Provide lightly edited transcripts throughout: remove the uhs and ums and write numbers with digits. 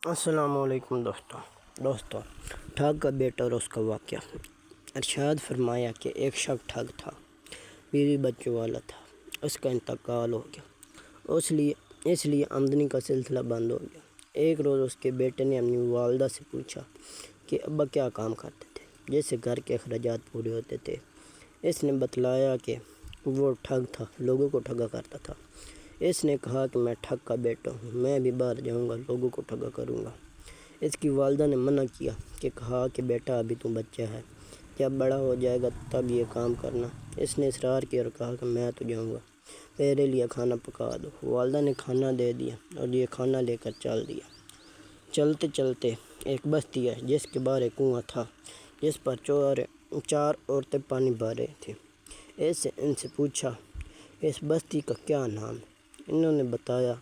السلام علیکم دوستوں ٹھگ کا بیٹا اور اس کا واقعہ۔ ارشاد فرمایا کہ ایک شخص ٹھگ تھا، بیوی بچوں والا تھا، اس کا انتقال ہو گیا، اس لیے آمدنی کا سلسلہ بند ہو گیا۔ ایک روز اس کے بیٹے نے اپنی والدہ سے پوچھا کہ ابا کیا کام کرتے تھے جس سے گھر کے اخراجات پورے ہوتے تھے۔ اس نے بتلایا کہ وہ ٹھگ تھا، لوگوں کو ٹھگا کرتا تھا۔ اس نے کہا کہ میں ٹھگ کا بیٹا ہوں، میں بھی باہر جاؤں گا، لوگوں کو ٹھگا کروں گا۔ اس کی والدہ نے منع کیا کہا کہ بیٹا ابھی تو بچہ ہے، جب بڑا ہو جائے گا تب یہ کام کرنا۔ اس نے اصرار کیا اور کہا کہ میں تو جاؤں گا، میرے لیے کھانا پکا دو۔ والدہ نے کھانا دے دیا اور یہ کھانا لے کر چل دیا۔ چلتے چلتے ایک بستی ہے جس کے باہر ایک کنواں تھا جس پر 4 عورتیں پانی بھر رہی تھیں۔ ان سے پوچھا اس بستی کا کیا نام ہے؟ انہوں نے بتایا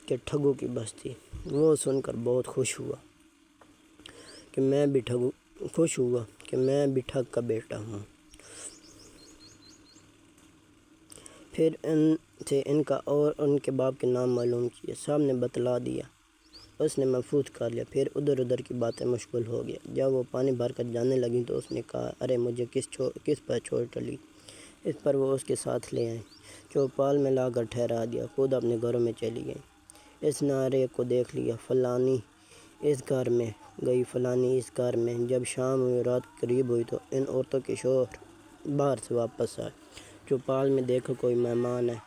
کہ ٹھگوں کی بستی۔ وہ سن کر بہت خوش ہوا کہ میں بھی ٹھگ کا بیٹا ہوں۔ پھر ان سے ان کا اور ان کے باپ کے نام معلوم کیے، سب نے بتلا دیا۔ اس نے محفوظ کر لیا، پھر ادھر کی باتیں مشغول ہو گیا۔ جب وہ پانی بھر کر جانے لگی تو اس نے کہا ارے مجھے کس پر چھوڑ ڈلی۔ اس پر وہ اس کے ساتھ لے آئیں، چوپال میں لا کر ٹھہرا دیا، خود اپنے گھروں میں چلی گئی۔ اس نعرے کو دیکھ لیا، فلانی اس گھر میں گئی، فلانی اس گھر میں۔ جب شام ہوئی، رات قریب ہوئی تو ان عورتوں کے شوہر باہر سے واپس آئے۔ چوپال میں دیکھا کوئی مہمان ہے۔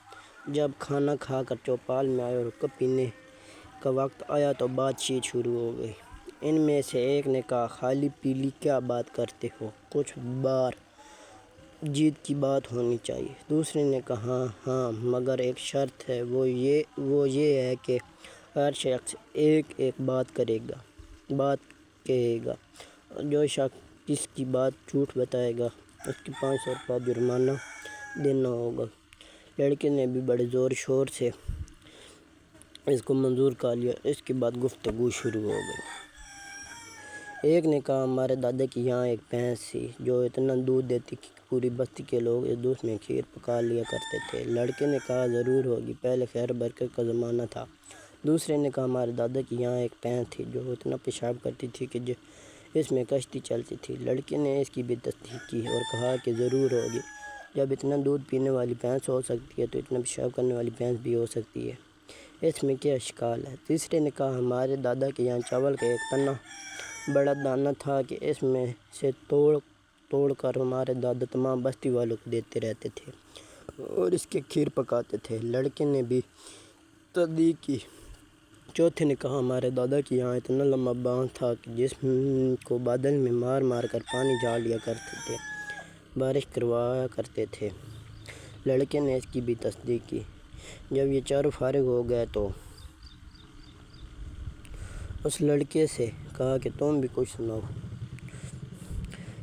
جب کھانا کھا کر چوپال میں آئے اور پینے کا وقت آیا تو بات چیت شروع ہو گئی۔ ان میں سے ایک نے کہا خالی پیلی کیا بات کرتے ہو، کچھ بار جیت کی بات ہونی چاہیے۔ دوسرے نے کہا ہاں مگر ایک شرط ہے، وہ یہ ہے کہ ہر شخص ایک بات کہے گا، اور جو شخص کس کی بات جھوٹ بتائے گا اس کی 500 روپے جرمانہ دینا ہوگا۔ لڑکے نے بھی بڑے زور شور سے اس کو منظور کر لیا۔ اس کے بعد گفتگو شروع ہو گئی۔ ایک نے کہا ہمارے دادا کی یہاں ایک بھینس تھی جو اتنا دودھ دیتی کہ پوری بستی کے لوگ اس دودھ میں کھیر پکا لیا کرتے تھے۔ لڑکے نے کہا ضرور ہوگی، پہلے خیر برکت کا زمانہ تھا۔ دوسرے نے کہا ہمارے دادا کی یہاں ایک بھینس تھی جو اتنا پیشاب کرتی تھی کہ اس میں کشتی چلتی تھی۔ لڑکے نے اس کی بھی تصدیق کی اور کہا کہ ضرور ہوگی، جب اتنا دودھ پینے والی بھینس ہو سکتی ہے تو اتنا پیشاب کرنے والی بھینس بھی ہو سکتی ہے، اس میں کیا اشکال ہے؟ تیسرے نے کہا ہمارے دادا کے یہاں چاول کا ایک تنا بڑا دانہ تھا کہ اس میں سے توڑ کر ہمارے دادا تمام بستی والوں کو دیتے رہتے تھے اور اس کے کھیر پکاتے تھے۔ لڑکے نے بھی تصدیق کی۔ چوتھے نے کہا ہمارے دادا کے یہاں اتنا لمبا باندھ تھا کہ جس کو بادل میں مار کر پانی جھاڑ لیا کرتے تھے، بارش کروایا کرتے تھے۔ لڑکے نے اس کی بھی تصدیق کی۔ جب یہ چاروں فارغ ہو گئے تو اس لڑکے سے کہا کہ تم بھی کچھ سناؤ۔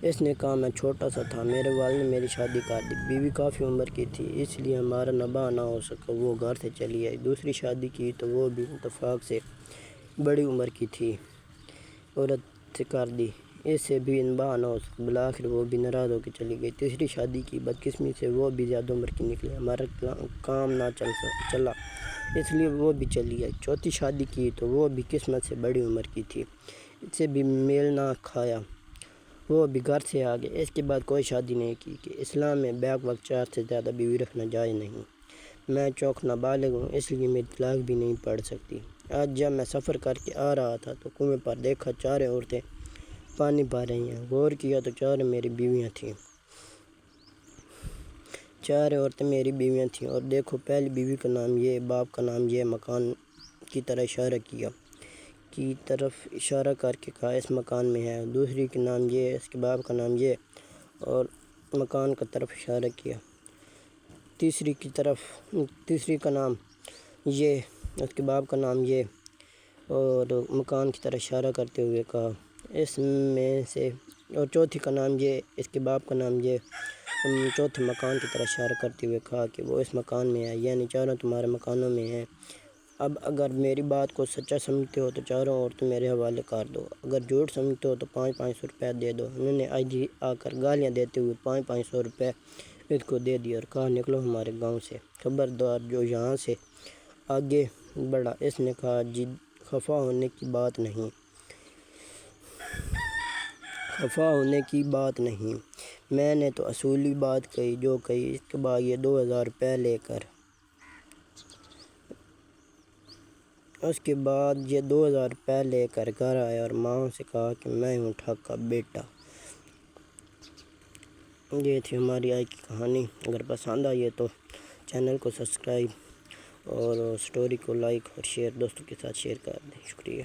اس نے کہا میں چھوٹا سا تھا، میرے والد نے میری شادی کر دی، بیوی کافی عمر کی تھی اس لیے ہمارا نباہ نہ ہو سکا، وہ گھر سے چلی آئی۔ دوسری شادی کی تو وہ بھی اتفاق سے بڑی عمر کی تھی، عورت سے کر دی، اس سے بھی نباہ نہ ہو سکا، بالآخر وہ بھی ناراض ہو کے چلی گئی۔ تیسری شادی کی، بدقسمتی سے وہ بھی زیادہ عمر کی نکلی، ہمارا کام نہ چلا اس لیے وہ بھی چلی آئی۔ چوتھی شادی کی تو وہ بھی قسمت سے بڑی عمر کی تھی، اس سے بھی میل نہ کھایا، وہ بھی گھر سے آ گئے۔ اس کے بعد کوئی شادی نہیں کی کہ اسلام میں بیک وقت 4 سے زیادہ بیوی رکھنا جائز نہیں۔ میں چوک نابالغ ہوں اس لیے میری طلاق بھی نہیں پڑ سکتی۔ آج جب میں سفر کر کے آ رہا تھا تو کنویں پر دیکھا 4 عورتیں پانی بھر رہی ہیں، غور کیا تو 4 میری بیویاں تھیں۔ 4 عورتیں میری بیویاں تھیں اور دیکھو پہلی بیوی کا نام یہ، باپ کا نام یہ، مکان کی طرف اشارہ کر کے کہا اس مکان میں ہے، دوسری کا نام یہ، اس کے باپ کا نام یہ اور مکان کی طرف اشارہ کیا، تیسری کا نام یہ، اس کے باپ کا نام یہ اور مکان کی طرف اشارہ کرتے ہوئے کہا اس میں سے، اور چوتھی کا نام یہ، اس کے باپ کا نام یہ، چوتھے مکان کی طرف اشارہ کرتے ہوئے کہا کہ وہ اس مکان میں ہے، یعنی چاروں تمہارے مکانوں میں ہیں۔ اب اگر میری بات کو سچا سمجھتے ہو تو 4 عورتیں میرے حوالے کر دو، اگر جھوٹ سمجھتے ہو تو 500 روپے دے دو۔ انہوں نے آ کر گالیاں دیتے ہوئے 500 روپے اس کو دے دیے اور کہا نکلو ہمارے گاؤں سے، خبردار جو یہاں سے آگے بڑھا۔ اس نے کہا جی خفا ہونے کی بات نہیں، خفا ہونے کی بات نہیں، میں نے تو اصولی بات کہی جو کہی۔ اس کے بعد یہ 2000 روپے لے کر، اس کے بعد یہ 2000 روپے لے کر گھر آیا اور ماں سے کہا کہ میں ہوں ٹھگ کا بیٹا۔ یہ تھی ہماری آج کی کہانی۔ اگر پسند آئی ہے تو چینل کو سبسکرائب اور سٹوری کو لائک اور شیئر دوستوں کے ساتھ شیئر کر دیں۔ شکریہ۔